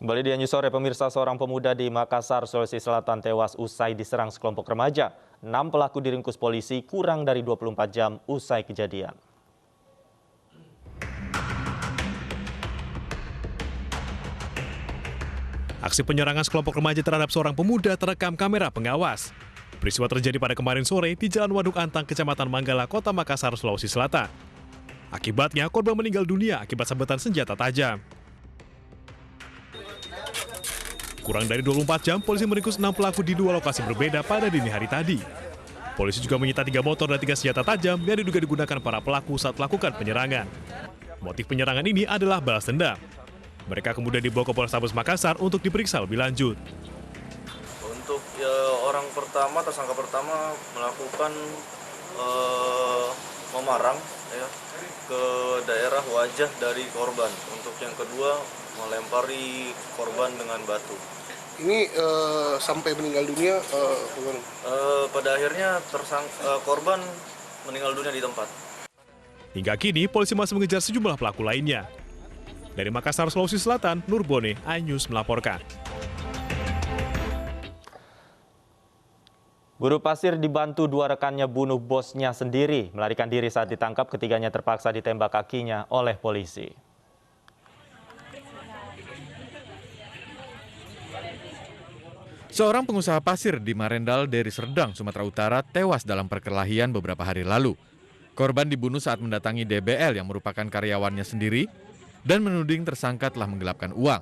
Kembali di News Sore, pemirsa, seorang pemuda di Makassar, Sulawesi Selatan tewas usai diserang sekelompok remaja. 6 pelaku diringkus polisi kurang dari 24 jam usai kejadian. Aksi penyerangan sekelompok remaja terhadap seorang pemuda terekam kamera pengawas. Peristiwa terjadi pada kemarin sore di Jalan Waduk Antang, Kecamatan Manggala, Kota Makassar, Sulawesi Selatan. Akibatnya, korban meninggal dunia akibat sabetan senjata tajam. Kurang dari 24 jam, polisi meringkus 6 pelaku di 2 lokasi berbeda pada dini hari tadi. Polisi juga menyita 3 motor dan 3 senjata tajam yang diduga digunakan para pelaku saat melakukan penyerangan. Motif penyerangan ini adalah balas dendam. Mereka kemudian dibawa ke Polrestabes Makassar untuk diperiksa lebih lanjut. Untuk tersangka pertama melakukan memarang ke daerah wajah dari korban. Untuk yang kedua melempari korban dengan batu. Ini sampai meninggal dunia Pada akhirnya korban meninggal dunia di tempat. Hingga kini polisi masih mengejar sejumlah pelaku lainnya. Dari Makassar, Sulawesi Selatan, Nurbone, iNews melaporkan. Buruh pasir dibantu 2 rekannya bunuh bosnya sendiri, melarikan diri saat ditangkap. Ketiganya terpaksa ditembak kakinya oleh polisi. Seorang pengusaha pasir di Marendal, Deri Serdang, Sumatera Utara tewas dalam perkelahian beberapa hari lalu. Korban dibunuh saat mendatangi DBL yang merupakan karyawannya sendiri dan menuding tersangka telah menggelapkan uang.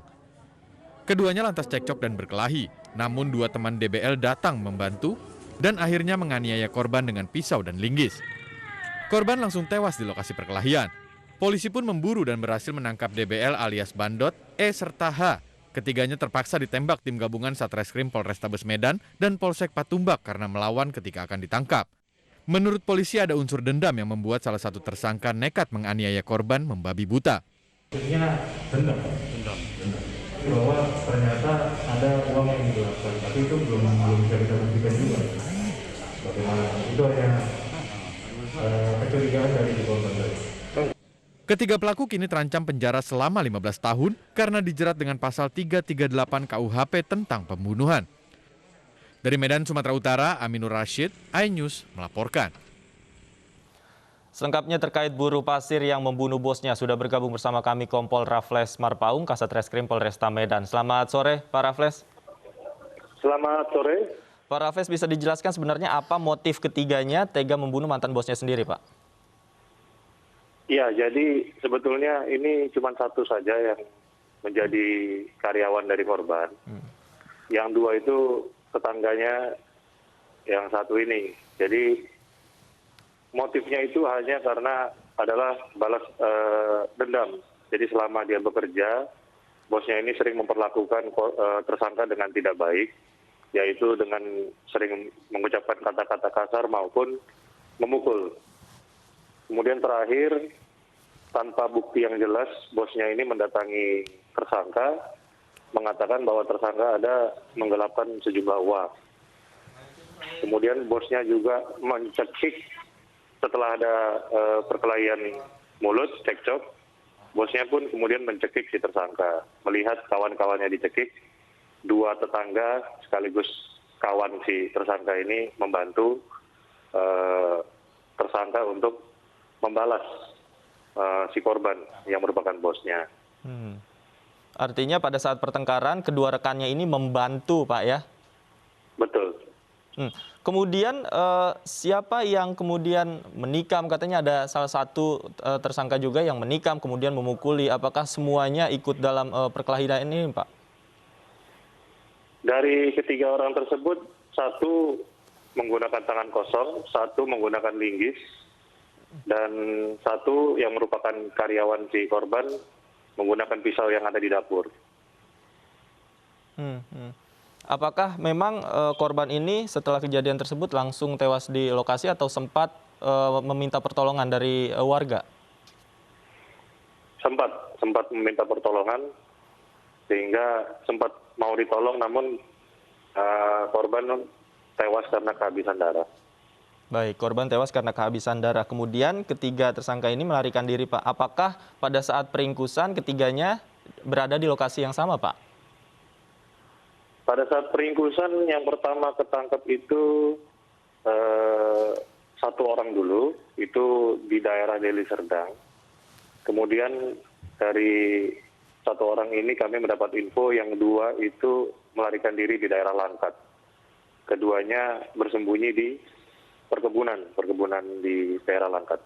Keduanya lantas cekcok dan berkelahi, namun 2 teman DBL datang membantu dan akhirnya menganiaya korban dengan pisau dan linggis. Korban langsung tewas di lokasi perkelahian. Polisi pun memburu dan berhasil menangkap DBL alias Bandot, E serta H. Ketiganya terpaksa ditembak tim gabungan Satreskrim Polrestabes Medan dan Polsek Patumbak karena melawan ketika akan ditangkap. Menurut polisi ada unsur dendam yang membuat salah satu tersangka nekat menganiaya korban membabi buta. Maksudnya dendam. Bahwa ternyata ada uang yang digelapkan, tapi itu belum bisa kita buktikan juga. Bagaimana? Itu hanya kecurigaan dari korban tadi. Ketiga pelaku kini terancam penjara selama 15 tahun karena dijerat dengan pasal 338 KUHP tentang pembunuhan. Dari Medan, Sumatera Utara, Aminur Rashid, iNews melaporkan. Selengkapnya terkait buruh pasir yang membunuh bosnya, sudah bergabung bersama kami Kompol Raffles Marpaung, Kasat Reskrim Polresta Medan. Selamat sore, Pak Raffles. Selamat sore. Pak Raffles, bisa dijelaskan sebenarnya apa motif ketiganya tega membunuh mantan bosnya sendiri, Pak? Ya, jadi sebetulnya ini cuma satu saja yang menjadi karyawan dari korban. Yang 2 itu tetangganya yang satu ini. Jadi motifnya itu hanya karena adalah balas dendam. Jadi selama dia bekerja, bosnya ini sering memperlakukan tersangka dengan tidak baik, yaitu dengan sering mengucapkan kata-kata kasar maupun memukul. Kemudian terakhir, tanpa bukti yang jelas, bosnya ini mendatangi tersangka, mengatakan bahwa tersangka ada menggelapkan sejumlah uang. Kemudian bosnya juga mencekik setelah ada perkelahian mulut, cekcok, bosnya pun kemudian mencekik si tersangka. Melihat kawan-kawannya dicekik, 2 tetangga sekaligus kawan si tersangka ini membantu tersangka untuk membalas si korban yang merupakan bosnya. Artinya pada saat pertengkaran, kedua rekannya ini membantu, Pak, ya? Betul. Kemudian siapa yang kemudian menikam? Katanya ada salah satu tersangka juga yang menikam kemudian memukuli. Apakah semuanya ikut dalam perkelahian ini, Pak? Dari ketiga orang tersebut, 1 menggunakan tangan kosong, 1 menggunakan linggis, dan 1 yang merupakan karyawan si korban menggunakan pisau yang ada di dapur. Apakah memang korban ini setelah kejadian tersebut langsung tewas di lokasi atau sempat meminta pertolongan dari warga? Sempat meminta pertolongan, sehingga sempat mau ditolong, namun korban tewas karena kehabisan darah. Baik, korban tewas karena kehabisan darah. Kemudian ketiga tersangka ini melarikan diri, Pak. Apakah pada saat peringkusan ketiganya berada di lokasi yang sama, Pak? Pada saat peringkusan yang pertama ketangkap itu satu orang dulu, itu di daerah Deli Serdang. Kemudian dari satu orang ini kami mendapat info yang dua itu melarikan diri di daerah Langkat. Keduanya bersembunyi di perkebunan di daerah Langkat.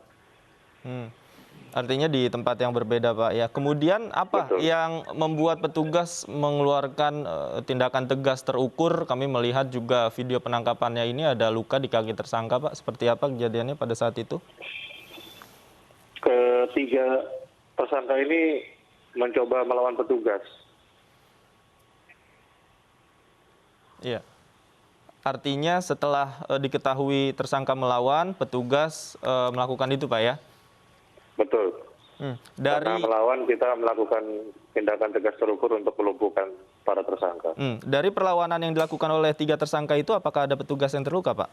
Artinya di tempat yang berbeda, Pak ya. Kemudian apa Betul. yang membuat petugas mengeluarkan tindakan tegas terukur? Kami melihat juga video penangkapannya ini ada luka di kaki tersangka, Pak. Seperti apa kejadiannya pada saat itu? Ketiga tersangka ini mencoba melawan petugas. Iya. Artinya setelah diketahui tersangka melawan, petugas melakukan itu, Pak ya? Betul. Karena Dari melawan, kita melakukan tindakan tegas terukur untuk melumpuhkan para tersangka. dari perlawanan yang dilakukan oleh 3 tersangka itu, apakah ada petugas yang terluka, Pak?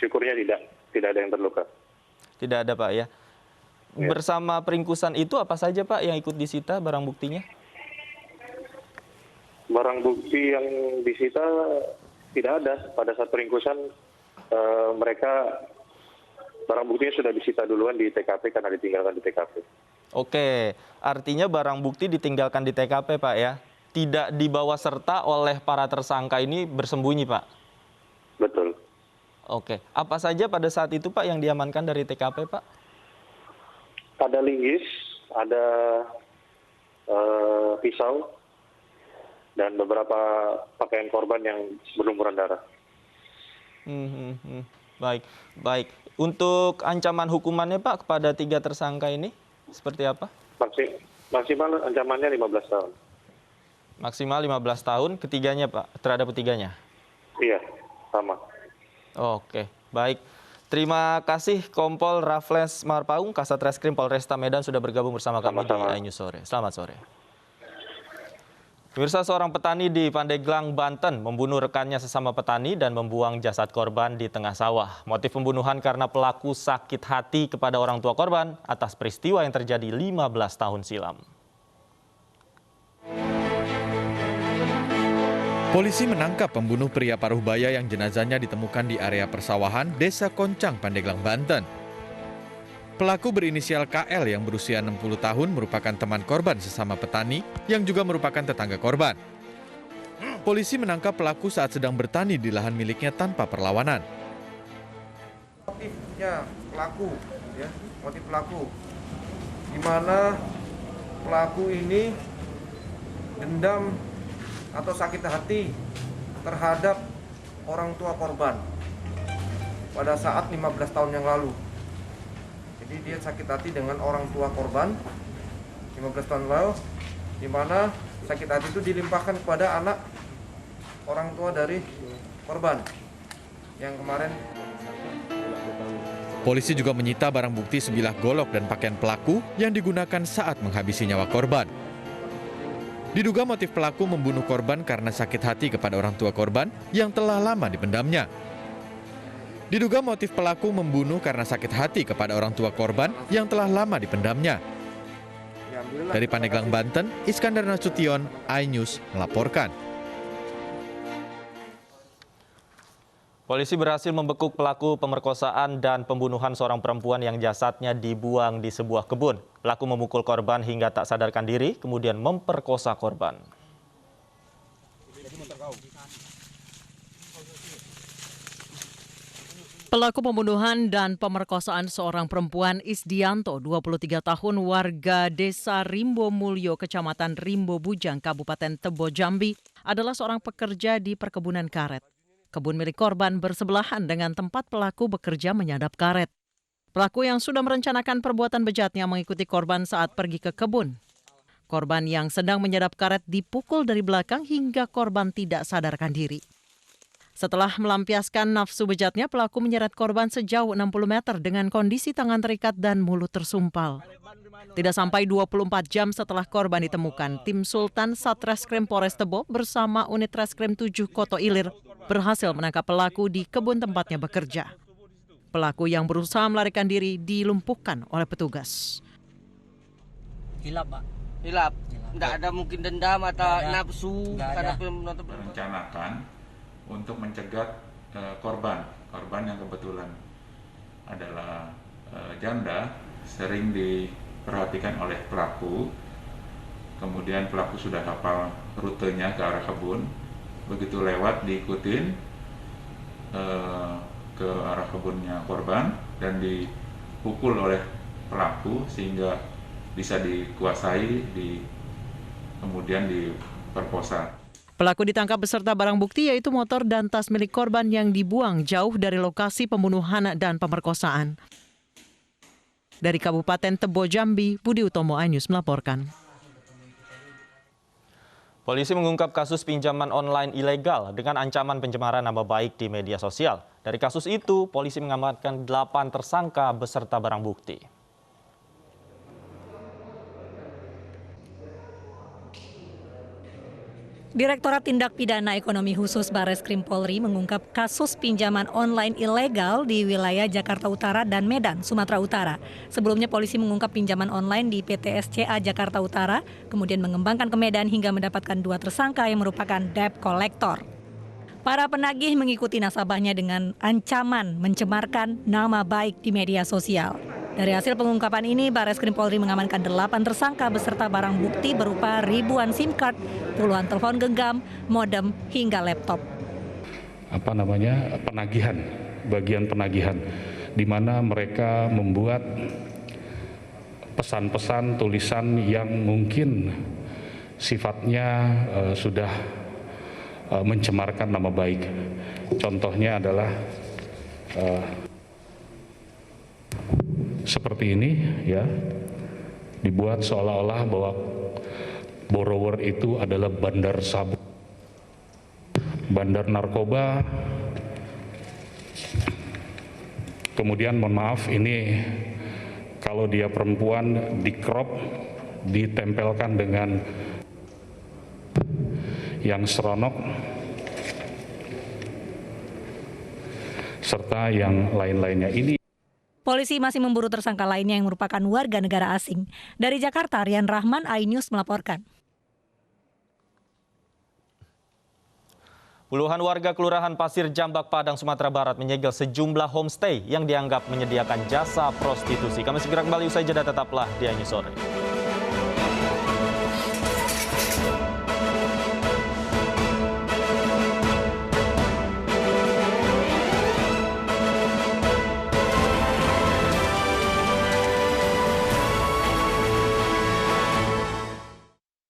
Syukurnya tidak ada yang terluka. Tidak ada, Pak ya. Bersama peringkusan itu apa saja, Pak, yang ikut disita barang buktinya? Barang bukti yang disita tidak ada. Pada saat peringkusan barang buktinya sudah disita duluan di TKP karena ditinggalkan di TKP. Oke, artinya barang bukti ditinggalkan di TKP, Pak ya? Tidak dibawa serta oleh para tersangka ini bersembunyi, Pak? Betul. Oke, apa saja pada saat itu, Pak, yang diamankan dari TKP, Pak? Ada linggis, ada pisau, dan beberapa pakaian korban yang berlumuran darah. Baik. Untuk ancaman hukumannya, Pak, kepada 3 tersangka ini seperti apa? Maksimal ancamannya 15 tahun. Maksimal 15 tahun, ketiganya, Pak, terhadap ketiganya? Iya, sama. Oke, baik. Terima kasih Kompol Raffles Marpaung, Kasat Reskrim Polresta Medan sudah bergabung bersama kami di iNews Sore. Selamat sore. Pemirsa, seorang petani di Pandeglang, Banten membunuh rekannya sesama petani dan membuang jasad korban di tengah sawah. Motif pembunuhan karena pelaku sakit hati kepada orang tua korban atas peristiwa yang terjadi 15 tahun silam. Polisi menangkap pembunuh pria paruh baya yang jenazahnya ditemukan di area persawahan Desa Koncang, Pandeglang, Banten. Pelaku berinisial KL yang berusia 60 tahun merupakan teman korban sesama petani yang juga merupakan tetangga korban. Polisi menangkap pelaku saat sedang bertani di lahan miliknya tanpa perlawanan. Motifnya motif pelaku, di mana pelaku ini dendam atau sakit hati terhadap orang tua korban pada saat 15 tahun yang lalu. Jadi dia sakit hati dengan orang tua korban 15 tahun lalu, di mana sakit hati itu dilimpahkan kepada anak orang tua dari korban yang kemarin. Polisi juga menyita barang bukti sebilah golok dan pakaian pelaku yang digunakan saat menghabisi nyawa korban. Diduga motif pelaku membunuh korban karena sakit hati kepada orang tua korban yang telah lama dipendamnya. Diduga motif pelaku membunuh karena sakit hati kepada orang tua korban yang telah lama dipendamnya. Dari Pandeglang, Banten, Iskandar Nasution, iNews melaporkan. Polisi berhasil membekuk pelaku pemerkosaan dan pembunuhan seorang perempuan yang jasadnya dibuang di sebuah kebun. Pelaku memukul korban hingga tak sadarkan diri, kemudian memperkosa korban. Pelaku pembunuhan dan pemerkosaan seorang perempuan Isdianto, 23 tahun, warga Desa Rimbo Mulyo, Kecamatan Rimbo Bujang, Kabupaten Tebo Jambi, adalah seorang pekerja di perkebunan karet. Kebun milik korban bersebelahan dengan tempat pelaku bekerja menyadap karet. Pelaku yang sudah merencanakan perbuatan bejatnya mengikuti korban saat pergi ke kebun. Korban yang sedang menyadap karet dipukul dari belakang hingga korban tidak sadarkan diri. Setelah melampiaskan nafsu bejatnya, pelaku menyeret korban sejauh 60 meter dengan kondisi tangan terikat dan mulut tersumpal. Tidak sampai 24 jam setelah korban ditemukan, tim Sultan Satreskrim Polres Tebo bersama unit Reskrim 7 Koto Ilir berhasil menangkap pelaku di kebun tempatnya bekerja. Pelaku yang berusaha melarikan diri dilumpuhkan oleh petugas. Hilap, Pak. Hilap. nggak ada mungkin dendam atau nafsu karena penonton. Merencanakan untuk mencegat korban yang kebetulan adalah janda, sering diperhatikan oleh pelaku. Kemudian pelaku sudah hafal rutenya ke arah kebun, begitu lewat diikutin ke arah kebunnya korban dan dipukul oleh pelaku sehingga bisa dikuasai, kemudian diperkosa. Pelaku ditangkap beserta barang bukti yaitu motor dan tas milik korban yang dibuang jauh dari lokasi pembunuhan dan pemerkosaan. Dari Kabupaten Tebo Jambi, Budi Utomo, iNews melaporkan. Polisi mengungkap kasus pinjaman online ilegal dengan ancaman pencemaran nama baik di media sosial. Dari kasus itu, polisi mengamankan 8 tersangka beserta barang bukti. Direktorat Tindak Pidana Ekonomi Khusus Barreskrim Polri mengungkap kasus pinjaman online ilegal di wilayah Jakarta Utara dan Medan, Sumatera Utara. Sebelumnya polisi mengungkap pinjaman online di PT SCA Jakarta Utara, kemudian mengembangkan ke Medan hingga mendapatkan 2 tersangka yang merupakan debt collector. Para penagih mengikuti nasabahnya dengan ancaman mencemarkan nama baik di media sosial. Dari hasil pengungkapan ini, Barreskrim Polri mengamankan 8 tersangka beserta barang bukti berupa ribuan SIM card, puluhan telepon genggam, modem, hingga laptop. Penagihan, bagian penagihan, di mana mereka membuat pesan-pesan tulisan yang mungkin sifatnya sudah mencemarkan nama baik. Contohnya adalah seperti ini, ya, dibuat seolah-olah bahwa borrower itu adalah bandar sabu, bandar narkoba. Kemudian mohon maaf, ini kalau dia perempuan di crop, ditempelkan dengan yang seronok, serta yang lain-lainnya. Ini Polisi masih memburu tersangka lainnya yang merupakan warga negara asing. Dari Jakarta, Rian Rahman, iNews melaporkan. Puluhan warga Kelurahan Pasir Jambak, Padang, Sumatera Barat menyegel sejumlah homestay yang dianggap menyediakan jasa prostitusi. Kami segera kembali usai jeda, tetaplah di iNews Sore.